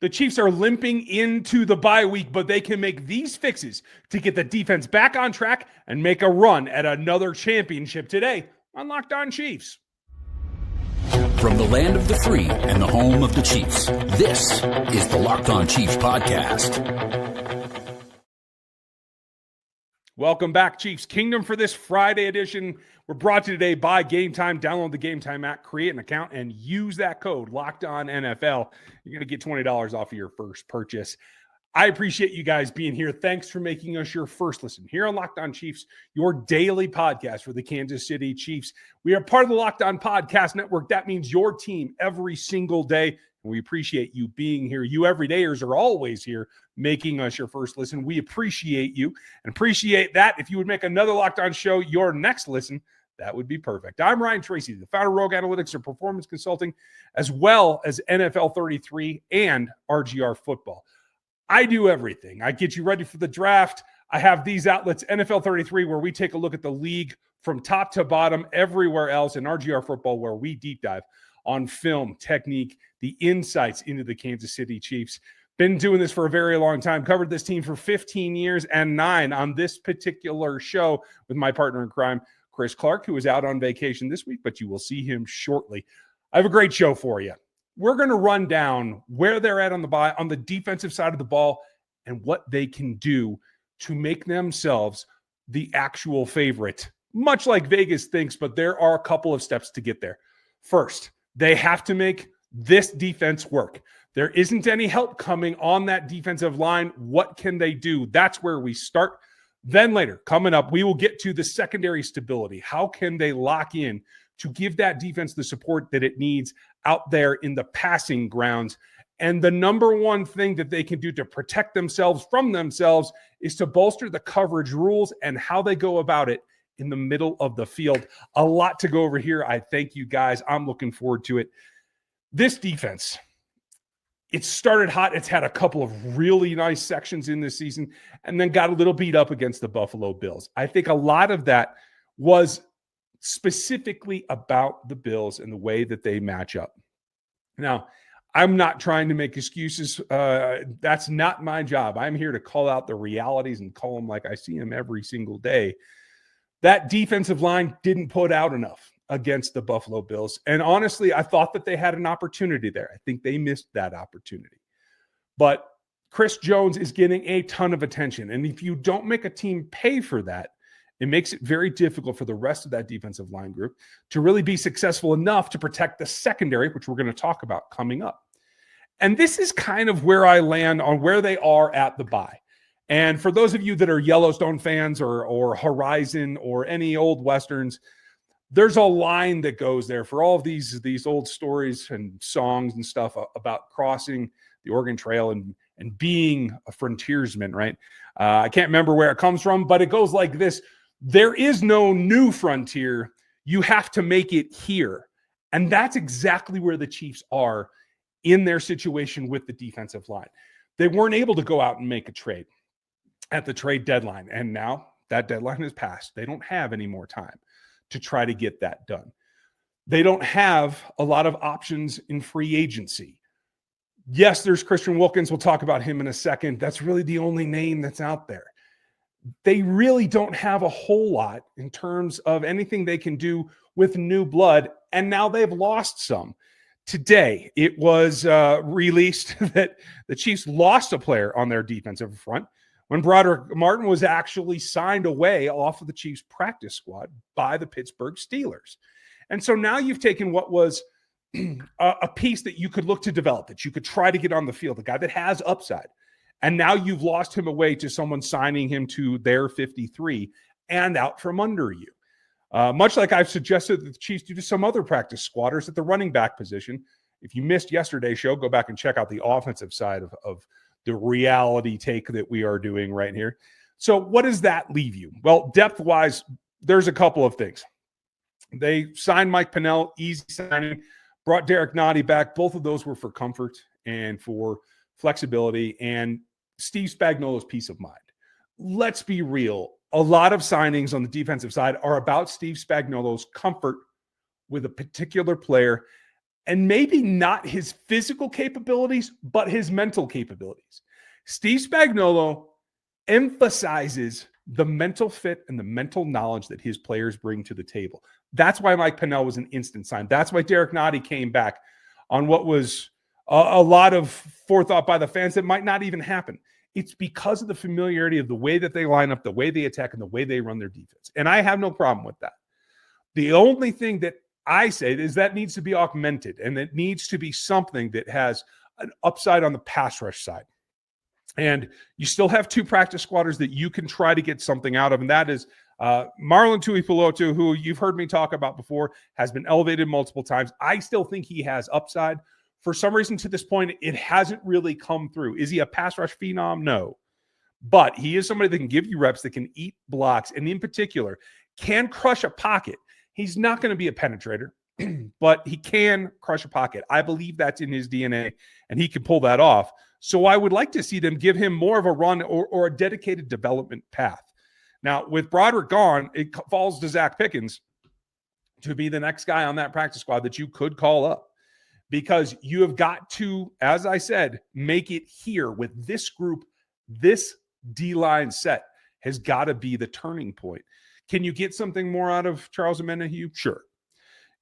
The Chiefs are limping into the bye week, but they can make these fixes to get the defense back on track and make a run at another championship today on Locked On Chiefs. From the land of the free and the home of the Chiefs, this is the Locked On Chiefs podcast. Welcome back, Chiefs Kingdom, for this Friday edition. We're brought to you today by Game Time. Download the Game Time app, create an account, and use that code LOCKEDONNFL. You're going to get $20 off of your first purchase. I appreciate you guys being here. Thanks for making us your first listen here on Locked On Chiefs, your daily podcast for the Kansas City Chiefs. We are part of the Locked On Podcast Network. That means your team every single day. And we appreciate you being here. You everydayers are always here making us your first listen. We appreciate you and appreciate that. If you would make another Locked On show your next listen, that would be perfect. I'm Ryan Tracy, the founder of Rogue Analytics and Performance Consulting, as well as NFL 33 and RGR Football. I do everything. I get you ready for the draft. I have these outlets, NFL 33, where we take a look at the league from top to bottom, everywhere else, and RGR Football, where we deep dive on film, technique, the insights into the Kansas City Chiefs. Been doing this for a very long time. Covered this team for 15 years and 9 on this particular show with my partner in crime, Chris Clark, who is out on vacation this week, but you will see him shortly. I have a great show for you. We're going to run down where they're at on the defensive side of the ball and what they can do to make themselves the actual favorite, much like Vegas thinks, but there are a couple of steps to get there. First, they have to make this defense work. There isn't any help coming on that defensive line. What can they do? That's where we start. Then later, coming up, we will get to the secondary stability. How can they lock in to give that defense the support that it needs out there in the passing grounds? And the number one thing that they can do to protect themselves from themselves is to bolster the coverage rules and how they go about it in the middle of the field. A lot to go over here. I thank you guys. I'm looking forward to it. This defense, it started hot. It's had a couple of really nice sections in this season and then got a little beat up against the Buffalo Bills. I think a lot of that was specifically about the Bills and the way that they match up. Now, I'm not trying to make excuses. That's not my job. I'm here to call out the realities and call them like I see them every single day. That defensive line didn't put out enough against the Buffalo Bills. And honestly, I thought that they had an opportunity there. I think they missed that opportunity. But Chris Jones is getting a ton of attention. And if you don't make a team pay for that, it makes it very difficult for the rest of that defensive line group to really be successful enough to protect the secondary, which we're going to talk about coming up. And this is kind of where I land on where they are at the bye. And for those of you that are Yellowstone fans or Horizon or any old Westerns, there's a line that goes there for all of these old stories and songs and stuff about crossing the Oregon Trail and being a frontiersman, right? I can't remember where it comes from, but it goes like this. There is no new frontier. You have to make it here. And that's exactly where the Chiefs are in their situation with the defensive line. They weren't able to go out and make a trade at the trade deadline. And now that deadline has passed. They don't have any more time to try to get that done. They don't have a lot of options in free agency. Yes, there's Christian Wilkins. We'll talk about him in a second. That's really the only name that's out there. They really don't have a whole lot in terms of anything they can do with new blood. And now they've lost some. Today, it was released that the Chiefs lost a player on their defensive front when Broderick Martin was actually signed away off of the Chiefs practice squad by the Pittsburgh Steelers. And so now you've taken what was a piece that you could look to develop, that you could try to get on the field, a guy that has upside. And now you've lost him away to someone signing him to their 53 and out from under you. Much like I've suggested that the Chiefs do to some other practice squatters at the running back position. If you missed yesterday's show, go back and check out the offensive side of the reality take that we are doing right here. So what does that leave you? Well, depth-wise, there's a couple of things. They signed Mike Pennel, easy signing, brought Derrick Nnadi back. Both of those were for comfort and for flexibility and Steve Spagnuolo's peace of mind. Let's be real. A lot of signings on the defensive side are about Steve Spagnuolo's comfort with a particular player and maybe not his physical capabilities, but his mental capabilities. Steve Spagnuolo emphasizes the mental fit and the mental knowledge that his players bring to the table. That's why Mike Pennel was an instant sign. That's why Derrick Nnadi came back on what was a lot of forethought by the fans that might not even happen. It's because of the familiarity of the way that they line up, the way they attack, and the way they run their defense. And I have no problem with that. The only thing that I say is that needs to be augmented, and it needs to be something that has an upside on the pass rush side. And you still have 2 practice squatters that you can try to get something out of, and that is Marlon Tuipulotu, who you've heard me talk about before, has been elevated multiple times. I still think he has upside. For some reason, to this point, it hasn't really come through. Is he a pass rush phenom? No. But he is somebody that can give you reps, that can eat blocks, and in particular, can crush a pocket. He's not going to be a penetrator, but he can crush a pocket. I believe that's in his DNA, and he can pull that off. So I would like to see them give him more of a run or a dedicated development path. Now, with Broderick gone, it falls to Zach Pickens to be the next guy on that practice squad that you could call up. Because you have got to, as I said, make it here with this group. This D-line set has got to be the turning point. Can you get something more out of Charles Omenihu? Sure.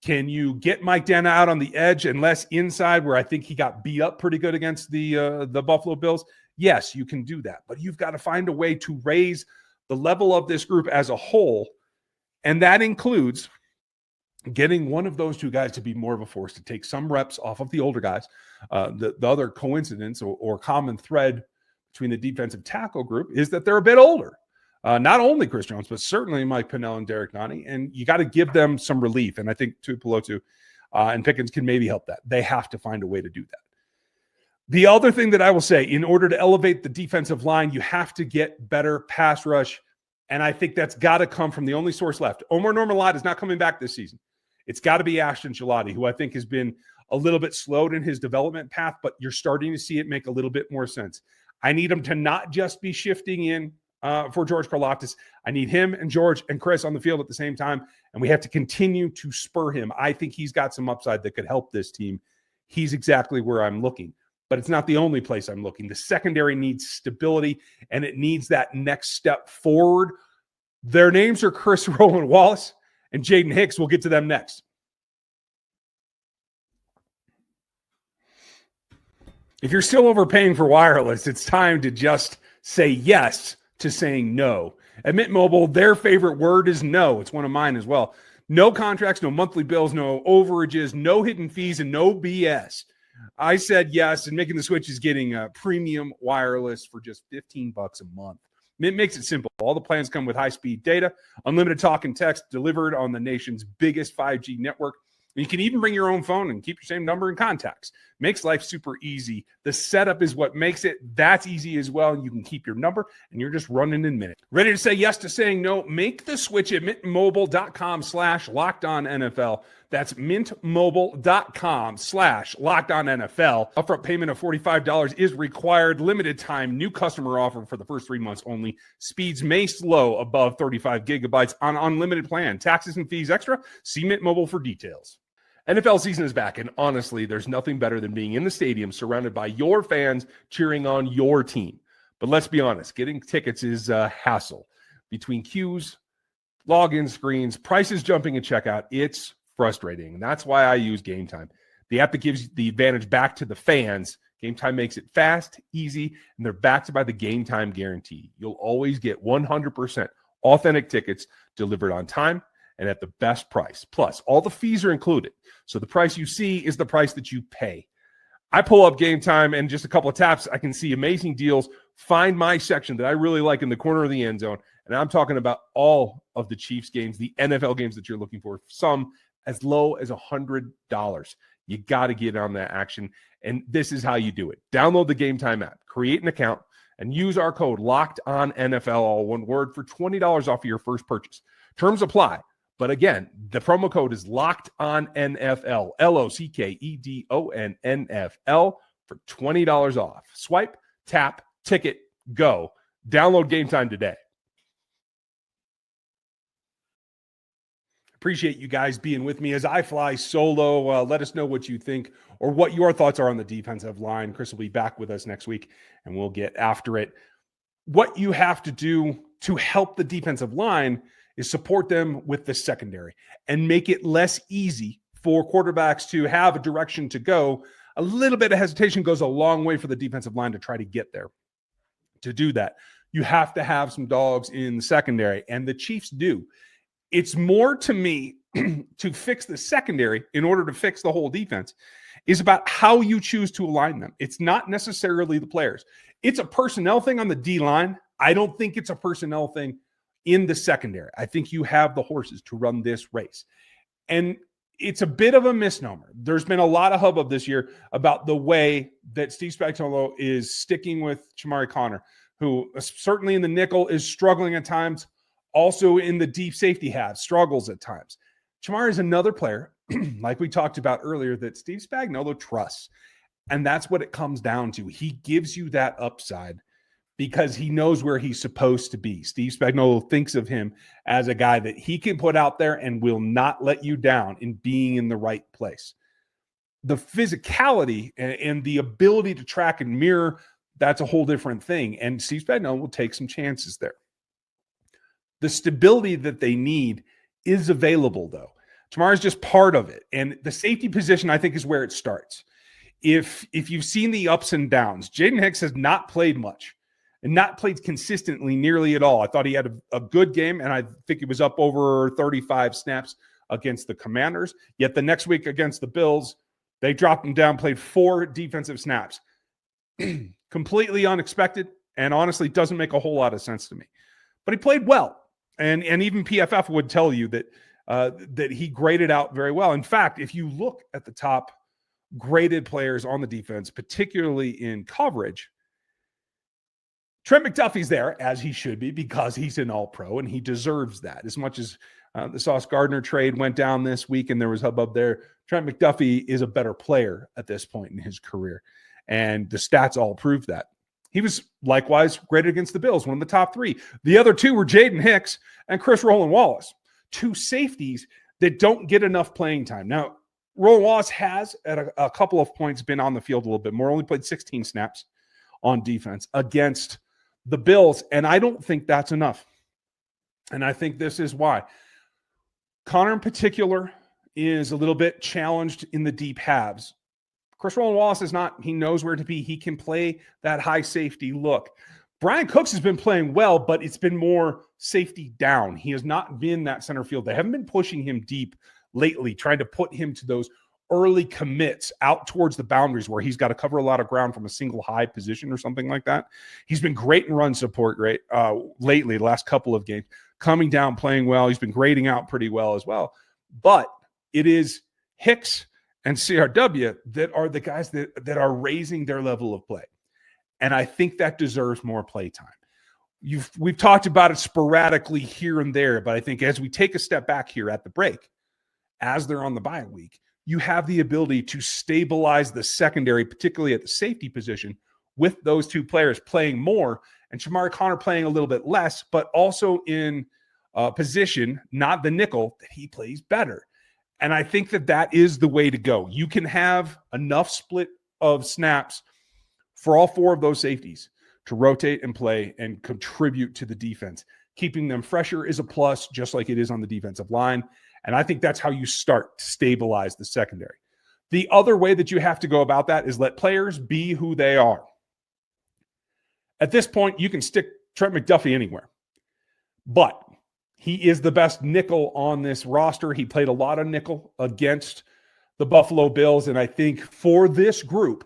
Can you get Mike Dana out on the edge and less inside, where I think he got beat up pretty good against the Buffalo Bills? Yes, you can do that. But you've got to find a way to raise the level of this group as a whole, and that includes getting one of those 2 guys to be more of a force, to take some reps off of the older guys. The other coincidence or common thread between the defensive tackle group is that they're a bit older. Not only Chris Jones, but certainly Mike Pennel and Derrick Nnadi. And you got to give them some relief. And I think Tuipulotu and Pickens can maybe help that. They have to find a way to do that. The other thing that I will say, in order to elevate the defensive line, you have to get better pass rush. And I think that's got to come from the only source left. Omar Normalat is not coming back this season. It's got to be Ashton Gillotte, who I think has been a little bit slowed in his development path, but you're starting to see it make a little bit more sense. I need him to not just be shifting in for George Karlaftis. I need him and George and Chris on the field at the same time, and we have to continue to spur him. I think he's got some upside that could help this team. He's exactly where I'm looking, but it's not the only place I'm looking. The secondary needs stability, and it needs that next step forward. Their names are Chris, Roland, Wallace, and Jaden Hicks. We'll get to them next. If you're still overpaying for wireless, it's time to just say yes to saying no. At Mint Mobile, their favorite word is no. It's one of mine as well. No contracts, no monthly bills, no overages, no hidden fees, and no BS. I said yes, and making the switch is getting premium wireless for just $15 a month. Mint makes it simple. All the plans come with high-speed data, unlimited talk and text delivered on the nation's biggest 5G network. You can even bring your own phone and keep your same number and contacts. Makes life super easy. The setup is what makes it. That's easy as well. You can keep your number, and you're just running in minutes. Ready to say yes to saying no? Make the switch at mintmobile.com/LockedOnNFL. That's mintmobile.com/LockedOnNFL. Upfront payment of $45 is required. Limited time. New customer offer for the first 3 months only. Speeds may slow above 35 gigabytes on unlimited plan. Taxes and fees extra. See Mint Mobile for details. NFL season is back, and honestly, there's nothing better than being in the stadium surrounded by your fans cheering on your team. But let's be honest, getting tickets is a hassle. Between queues, login screens, prices jumping at checkout, it's frustrating. That's why I use Game Time, the app that gives the advantage back to the fans. Game Time makes it fast, easy, and they're backed by the Game Time guarantee. You'll always get 100% authentic tickets delivered on time and at the best price. Plus, all the fees are included. So the price you see is the price that you pay. I pull up Game Time, and just a couple of taps, I can see amazing deals. Find my section that I really like in the corner of the end zone. And I'm talking about all of the Chiefs games, the NFL games that you're looking for, some as low as $100. You got to get on that action. And this is how you do it. Download the Game Time app, create an account, and use our code LOCKEDONNFL, all one word, for $20 off of your first purchase. Terms apply. But again, the promo code is LOCKEDONNFL, LOCKEDONNFL, for $20 off. Swipe, tap, ticket, go. Download Game Time today. Appreciate you guys being with me as I fly solo. Let us know what you think or what your thoughts are on the defensive line. Chris will be back with us next week, and we'll get after it. What you have to do to help the defensive line is support them with the secondary and make it less easy for quarterbacks to have a direction to go. A little bit of hesitation goes a long way for the defensive line to try to get there. To do that, you have to have some dogs in the secondary, and the Chiefs do. It's more to me to fix the secondary in order to fix the whole defense is about how you choose to align them. It's not necessarily the players. It's a personnel thing on the D-line. I don't think it's a personnel thing in the secondary. I think you have the horses to run this race. And it's a bit of a misnomer. There's been a lot of hubbub this year about the way that Steve Spagnuolo is sticking with Chamari Connor, who certainly in the nickel is struggling at times, also in the deep safety halves, struggles at times. Chamari is another player, like we talked about earlier, that Steve Spagnuolo trusts. And that's what it comes down to. He gives you that upside because he knows where he's supposed to be. Steve Spagnuolo thinks of him as a guy that he can put out there and will not let you down in being in the right place. The physicality and the ability to track and mirror, that's a whole different thing. And Steve Spagnuolo will take some chances there. The stability that they need is available, though. Chamari is just part of it. And the safety position, I think, is where it starts. If you've seen the ups and downs, Jaden Hicks has not played much and not played consistently nearly at all. I thought he had a good game, and I think he was up over 35 snaps against the Commanders. Yet the next week against the Bills, they dropped him down, played 4 defensive snaps. Completely unexpected, and honestly doesn't make a whole lot of sense to me. But he played well, and even PFF would tell you that that he graded out very well. In fact, if you look at the top graded players on the defense, particularly in coverage, Trent McDuffie's there, as he should be, because he's an all-pro, and he deserves that. As much as the Sauce Gardner trade went down this week and there was hubbub there, Trent McDuffie is a better player at this point in his career, and the stats all prove that. He was likewise graded against the Bills, one of the top 3. The other 2 were Jaden Hicks and Roland Wallace, 2 safeties that don't get enough playing time. Now, Roland Wallace has, at a couple of points, been on the field a little bit more, only played 16 snaps on defense against the Bills, and I don't think that's enough. And I think this is why. Connor in particular is a little bit challenged in the deep halves. Roland Wallace is not. He knows where to be. He can play that high safety look. Brian Cooks has been playing well, but it's been more safety down. He has not been that center field. They haven't been pushing him deep lately, trying to put him to those early commits out towards the boundaries where he's got to cover a lot of ground from a single high position or something like that. He's been great in run support lately, the last couple of games, coming down, playing well. He's been grading out pretty well as well. But it is Hicks and CRW that are the guys that are raising their level of play. And I think that deserves more play time. We've talked about it sporadically here and there, but I think as we take a step back here at the break, as they're on the bye week, you have the ability to stabilize the secondary, particularly at the safety position, with those 2 players playing more and Chamari Connor playing a little bit less, but also in position, not the nickel, that he plays better. And I think that is the way to go. You can have enough split of snaps for all 4 of those safeties to rotate and play and contribute to the defense. Keeping them fresher is a plus, just like it is on the defensive line. And I think that's how you start to stabilize the secondary. The other way that you have to go about that is let players be who they are. At this point, you can stick Trent McDuffie anywhere. But he is the best nickel on this roster. He played a lot of nickel against the Buffalo Bills. And I think for this group,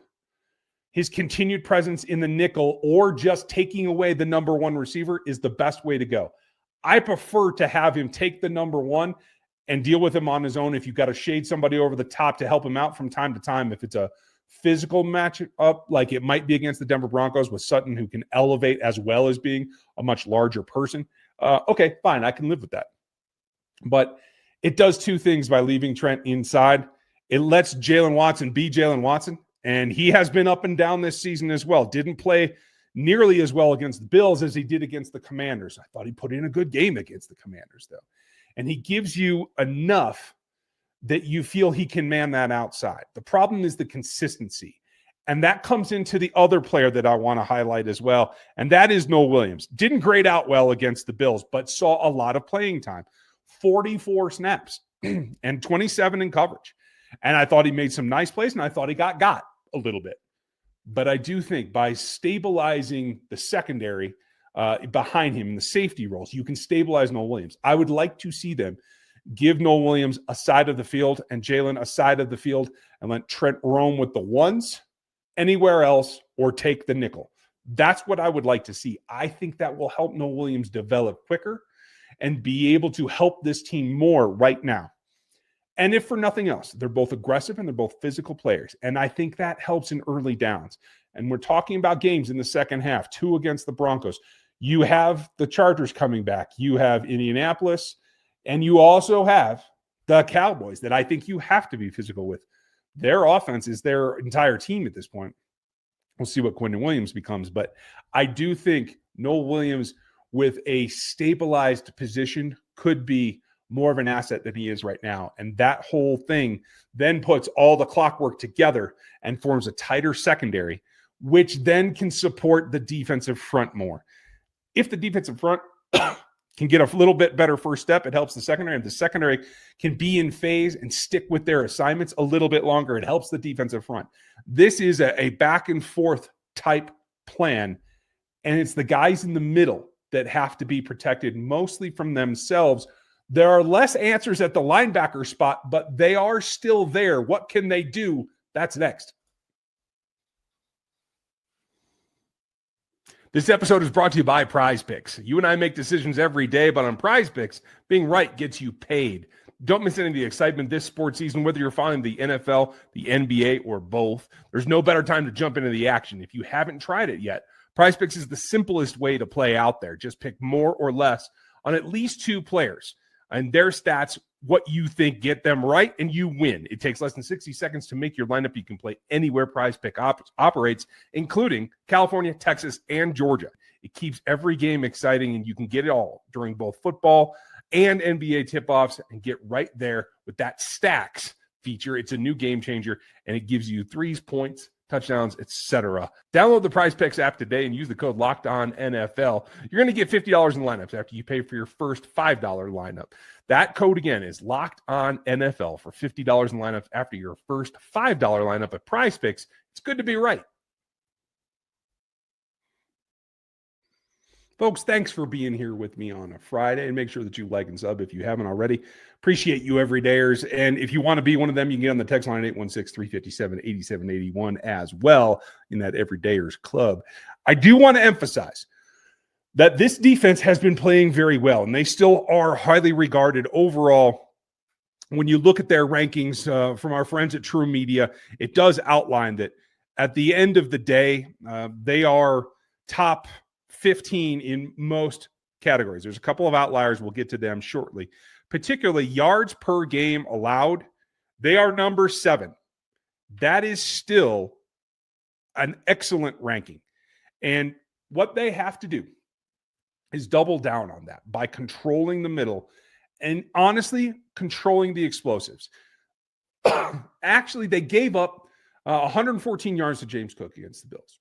his continued presence in the nickel or just taking away the number 1 receiver is the best way to go. I prefer to have him take the number 1 and deal with him on his own. If you've got to shade somebody over the top to help him out from time to time, if it's a physical matchup like it might be against the Denver Broncos with Sutton, who can elevate as well as being a much larger person, okay, fine, I can live with that. But it does 2 things by leaving Trent inside. It lets Jalen Watson be Jalen Watson, and he has been up and down this season as well. Didn't play nearly as well against the Bills as he did against the Commanders. I thought he put in a good game against the Commanders, though. and he gives you enough that you feel he can man that outside. The problem is the consistency. And that comes into the other player that I want to highlight as well, and that is Noel Williams. Didn't grade out well against the Bills, but saw a lot of playing time. 44 snaps and 27 in coverage. And I thought he made some nice plays, and I thought he got a little bit. But I do think by stabilizing the secondary behind him in the safety roles, you can stabilize Noel Williams. I would like to see them give Noel Williams a side of the field and Jalen a side of the field and let Trent roam with the ones anywhere else or take the nickel. That's what I would like to see. I think that will help Noel Williams develop quicker and be able to help this team more right now. And if for nothing else, they're both aggressive and they're both physical players. And I think that helps in early downs. And we're talking about games in the second half, 2 against the Broncos. You have the Chargers coming back. You have Indianapolis. And you also have the Cowboys that I think you have to be physical with. Their offense is their entire team at this point. We'll see what Quentin Williams becomes. But I do think Noel Williams with a stabilized position could be more of an asset than he is right now. And that whole thing then puts all the clockwork together and forms a tighter secondary, which then can support the defensive front more. If the defensive front can get a little bit better first step, it helps the secondary. And the secondary can be in phase and stick with their assignments a little bit longer. It helps the defensive front. This is a back and forth type plan. And it's the guys in the middle that have to be protected mostly from themselves. There are less answers at the linebacker spot, but they are still there. What can they do? That's next. This episode is brought to you by Prize Picks. You and I make decisions every day, but on Prize Picks, being right gets you paid. Don't miss any of the excitement this sports season, whether you're following the NFL, the NBA, or both. There's no better time to jump into the action. If you haven't tried it yet, Prize Picks is the simplest way to play out there. Just pick more or less on at least 2 players and their stats, what you think, get them right, and you win. It takes less than 60 seconds to make your lineup. You can play anywhere Prize Pick operates, including California, Texas, and Georgia. It keeps every game exciting, and you can get it all during both football and NBA tip-offs and get right there with that stacks feature. It's a new game changer, and it gives you threes, points, touchdowns, etc. Download the Prize Picks app today and use the code LOCKEDONNFL. You're going to get $50 in lineups after you pay for your first $5 lineup. That code again is LOCKEDONNFL for $50 in lineups after your first $5 lineup at Prize Picks. It's good to be right. Folks, thanks for being here with me on a Friday, and make sure that you like and sub if you haven't already. Appreciate you everydayers. And if you want to be one of them, you can get on the text line at 816-357-8781 as well in that everydayers club. I do want to emphasize that this defense has been playing very well, and they still are highly regarded overall. When you look at their rankings from our friends at True Media, it does outline that at the end of the day, they are top 15 in most categories. There's a couple of outliers. We'll get to them shortly. Particularly yards per game allowed, they are number 7. That is still an excellent ranking. And what they have to do is double down on that by controlling the middle and honestly controlling the explosives. Actually, they gave up 114 yards to James Cook against the Bills.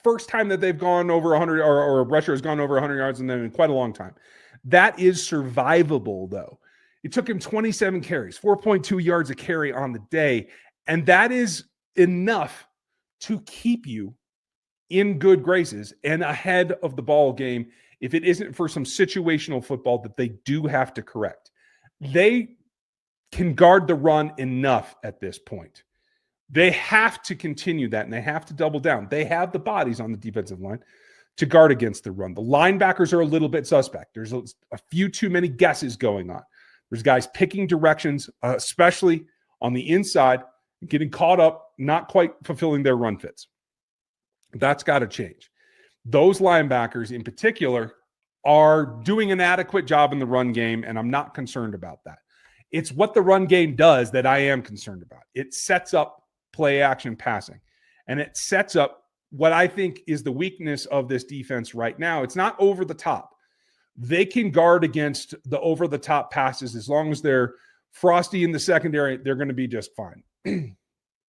First time that they've gone over 100 or a rusher has gone over 100 yards in them in quite a long time. That is survivable, though. It took him 27 carries, 4.2 yards a carry on the day, and that is enough to keep you in good graces and ahead of the ball game if it isn't for some situational football that they do have to correct. They can guard the run enough at this point. They have to continue that, and they have to double down. They have the bodies on the defensive line to guard against the run. The linebackers are a little bit suspect. There's a few too many guesses going on. There's guys picking directions, especially on the inside, getting caught up, not quite fulfilling their run fits. That's got to change. Those linebackers in particular are doing an adequate job in the run game, and I'm not concerned about that. It's what the run game does that I am concerned about. It sets up play action passing, and it sets up what I think is the weakness of this defense right now. It's not over the top. they can guard against the over-the-top passes. As long as they're frosty in the secondary, they're going to be just fine.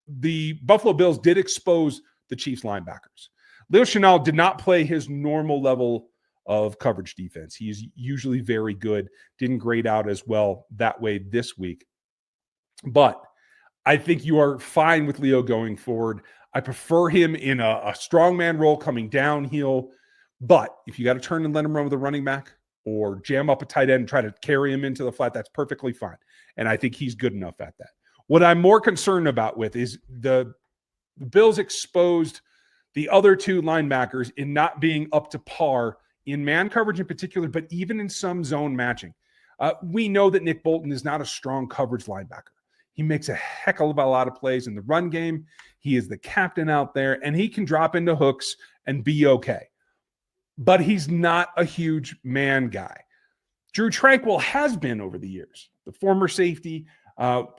The Buffalo Bills did expose the Chiefs linebackers. Leo Chenal did not play his normal level of coverage defense. He's usually very good, didn't grade out as well that way this week. But I think you are fine with Leo going forward. I prefer him in a strongman role coming downhill. But if you got to turn and let him run with a running back or jam up a tight end and try to carry him into the flat, that's perfectly fine. And I think he's good enough at that. What I'm more concerned about with is the Bills exposed the other two linebackers in not being up to par in man coverage in particular, but even in some zone matching. We know that Nick Bolton is not a strong coverage linebacker. He makes a heck of a lot of plays in the run game. He is the captain out there, and he can drop into hooks and be okay. But he's not a huge man guy. Drew Tranquill has been over the years. The former safety,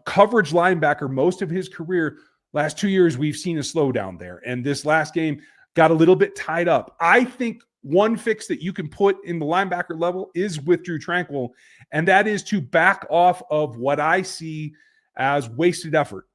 coverage linebacker most of his career. Last 2 years, we've seen a slowdown there. And this last game got a little bit tied up. I think one fix that you can put in the linebacker level is with Drew Tranquill, and that is to back off of what I see as wasted effort.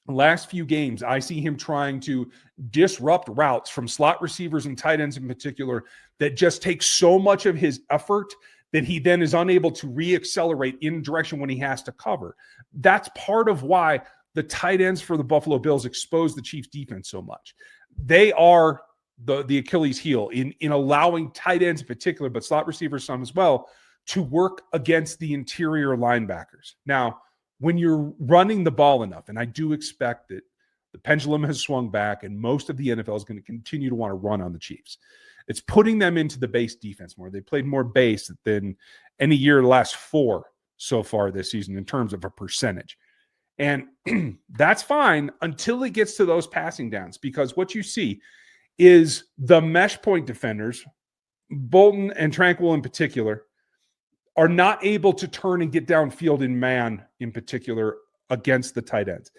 Last few games, I see him trying to disrupt routes from slot receivers and tight ends in particular that just take so much of his effort that he then is unable to re-accelerate in direction when he has to cover. That's part of why the tight ends for the Buffalo Bills expose the Chiefs defense so much. They are the Achilles heel in allowing tight ends in particular, but slot receivers some as well, to work against the interior linebackers. Now, when you're running the ball enough, and I do expect that the pendulum has swung back and most of the NFL is going to continue to want to run on the Chiefs. It's putting them into the base defense more. They played more base than any year the last four so far this season in terms of a percentage. And that's fine until it gets to those passing downs, because what you see is the mesh point defenders, Bolton and Tranquill in particular, are not able to turn and get downfield in man in particular against the tight ends.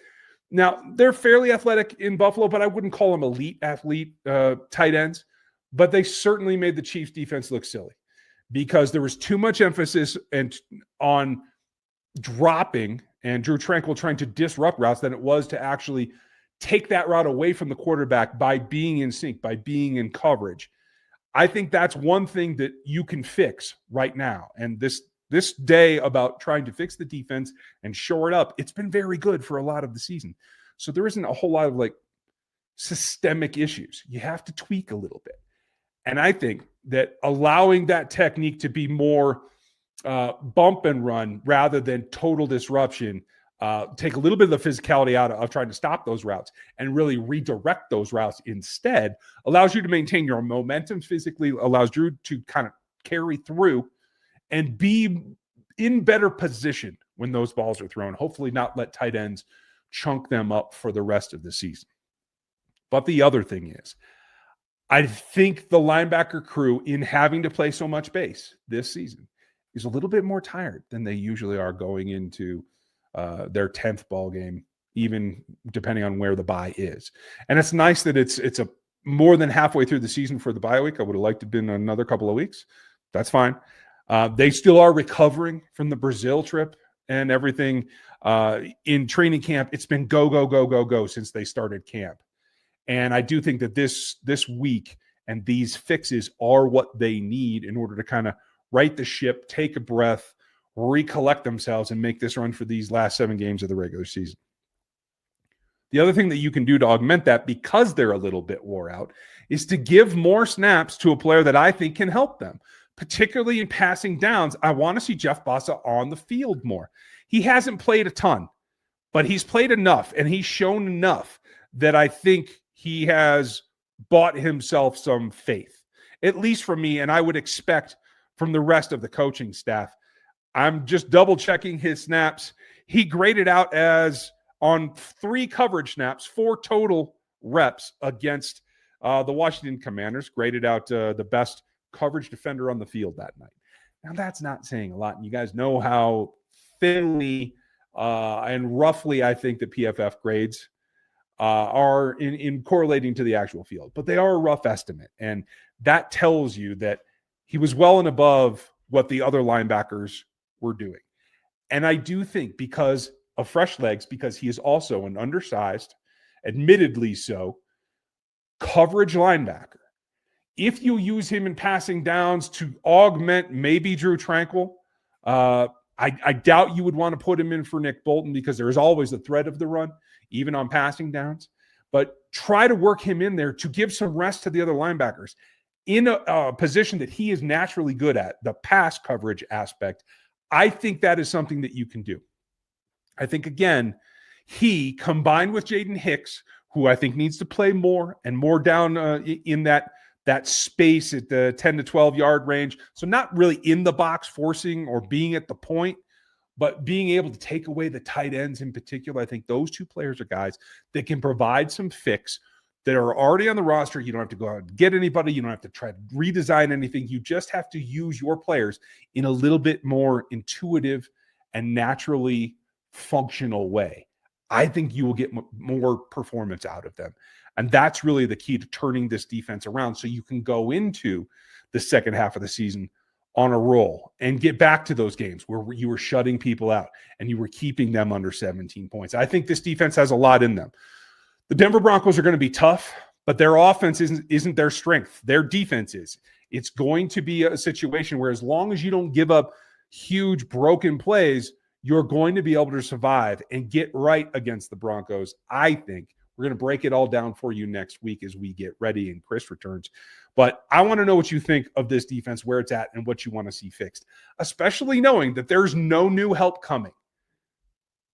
Now, they're fairly athletic in Buffalo, but I wouldn't call them elite athlete tight ends. But they certainly made the Chiefs defense look silly because there was too much emphasis on dropping and Drew Tranquill trying to disrupt routes than it was to actually take that route away from the quarterback by being in sync, by being in coverage. I think that's one thing that you can fix right now. And this day about trying to fix the defense and shore it up, it's been very good for a lot of the season. So there isn't a whole lot of systemic issues. You have to tweak a little bit. And I think that allowing that technique to be more bump and run rather than total disruption, take a little bit of the physicality out of trying to stop those routes and really redirect those routes instead, allows you to maintain your momentum physically, allows Drew to kind of carry through and be in better position when those balls are thrown. Hopefully not let tight ends chunk them up for the rest of the season. But the other thing is, I think the linebacker crew, in having to play so much base this season, is a little bit more tired than they usually are going into their 10th ball game, even depending on where the bye is. And it's nice that it's a more than halfway through the season for the bye week. I would have liked to have been another couple of weeks. That's fine. They still are recovering from the Brazil trip and everything. In training camp, it's been go since they started camp. And I do think that this week and these fixes are what they need in order to kind of right the ship, take a breath, recollect themselves, and make this run for these last 7 games of the regular season. The other thing that you can do to augment that, because they're a little bit wore out, is to give more snaps to a player that I think can help them, particularly in passing downs. I want to see Jeff Bossa on the field more. He hasn't played a ton, but he's played enough, and he's shown enough that I think he has bought himself some faith, at least from me, and I would expect from the rest of the coaching staff. I'm just double checking his snaps. He graded out as on 3 coverage snaps, 4 total reps against the Washington Commanders, graded out the best coverage defender on the field that night. Now, that's not saying a lot. And you guys know how thinly and roughly I think the PFF grades are in correlating to the actual field, but they are a rough estimate. And that tells you that he was well and above what the other linebackers were doing. And I do think because of fresh legs, because he is also an undersized, admittedly so, coverage linebacker. If you use him in passing downs to augment maybe Drew Tranquill, I doubt you would want to put him in for Nick Bolton because there is always the threat of the run, even on passing downs. But try to work him in there to give some rest to the other linebackers in a position that he is naturally good at, the pass coverage aspect. I think that is something that you can do. I think, again, he combined with Jaden Hicks, who I think needs to play more and more down in that space at the 10 to 12 yard range. So not really in the box forcing or being at the point, but being able to take away the tight ends in particular. I think those two players are guys that can provide some fix that are already on the roster. You don't have to go out and get anybody. You don't have to try to redesign anything. You just have to use your players in a little bit more intuitive and naturally functional way. I think you will get more performance out of them. And that's really the key to turning this defense around so you can go into the second half of the season on a roll and get back to those games where you were shutting people out and you were keeping them under 17 points. I think this defense has a lot in them. The Denver Broncos are going to be tough, but their offense isn't their strength. Their defense is. It's going to be a situation where as long as you don't give up huge broken plays, you're going to be able to survive and get right against the Broncos. I think we're going to break it all down for you next week as we get ready and Chris returns. But I want to know what you think of this defense, where it's at, and what you want to see fixed, especially knowing that there's no new help coming.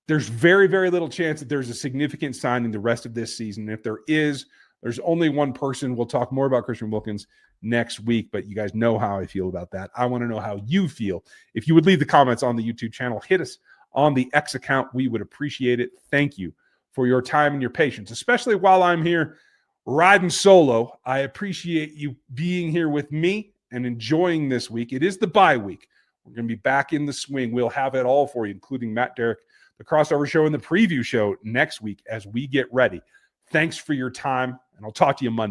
There's very, very little chance that there's a significant signing the rest of this season. If there is, there's only one person. We'll talk more about Christian Wilkins next week, but you guys know how I feel about that. I want to know how you feel. If you would leave the comments on the YouTube channel, hit us on the X account. We would appreciate it. Thank you for your time and your patience, especially while I'm here riding solo. I appreciate you being here with me and enjoying this week. It is the bye week. We're going to be back in the swing. We'll have it all for you, including Matt, Derrick, the crossover show, and the preview show next week as we get ready. Thanks for your time, and I'll talk to you Monday.